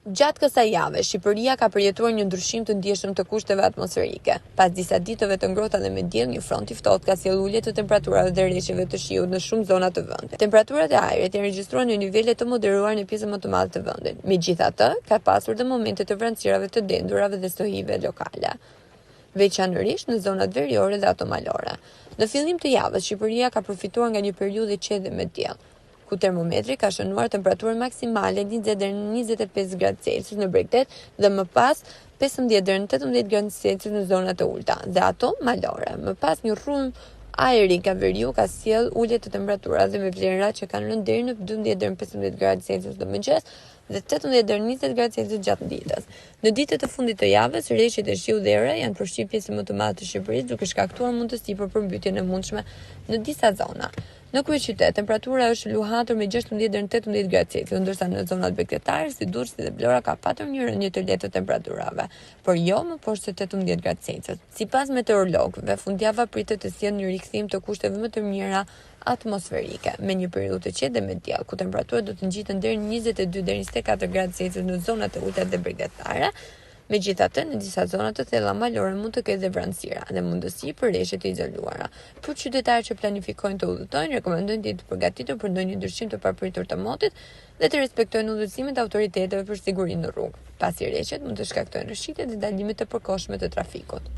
Gjatë kësaj jave, Shqipëria ka përjetuar një ndryshim të ndjeshëm të kushteve atmosferike. Pas disa ditëve të ngrohta dhe me diell, një front i ftohtë ka sjellë ulje të temperaturave dhe rreshjeve të shiut në shumë zona të vendit. Temperaturat e ajrit janë regjistruar në nivele të moderuar në pjesën më të madhe të vendit. Megjithatë, ka pasur dhe momente të vranësirave të dendurave dhe stohive lokale, veçanërisht në zonat veriore dhe ato malore. Në fillim të javës, Shqipëria ka përfituar nga një periudhë qetë me diell, ku termometri ka shënuar temperaturën maksimale 20 deri në 25 gradë Celsius në Bregdet dhe më pas 15 deri në 18 gradë Celsius në zonat e ulta, dhe ato malore. Më pas një rrym ajri nga veriu ka sjell ulje të temperaturave dhe me vlera që kanë rënë deri në 12 deri në 15 gradë Celsius në mëngjes dhe 18 deri në 20 gradë Celsius gjatë ditës. Në ditët e fundit të javës, rreshjet e shiut dhe era janë përfshirë pjesën më të madhe të Shqipërisë, duke shkaktuar mundësi për përmbytjen e mundshme në disa zona. Në kryeqytet, temperatura është luhatur me 16 deri në 18 gradë Celsius, ndërsa në zonat bregdetare si Durrësi dhe Vlora ka patur një rënje të lehtë të temperaturave, por jo më poshtë se 18 gradë Celsius. Sipas meteorologëve, fundjava pritet të sjellë një rikthim të kushteve më të mira atmosferike, me një periudhë të qetë dhe me diell, ku temperaturat do të ngjiten deri në 22 deri në 24 gradë Celsius në zonat e ulta dhe bregdetare. Megjithatë, në disa zona të thella malore mund të ketë dhe vranësira dhe mundësi për rreshje të izoluara. Për qytetarët që planifikojnë të udhëtojnë, rekomandojnë të jenë të përgatitur për ndonjë ndryshim të papritur të motit dhe të respektojnë udhëzimet e autoriteteve për sigurinë në rrugë, pasi rreshjet mund të shkaktojnë rrëshqitje dhe dalime të përkohshme të trafikut.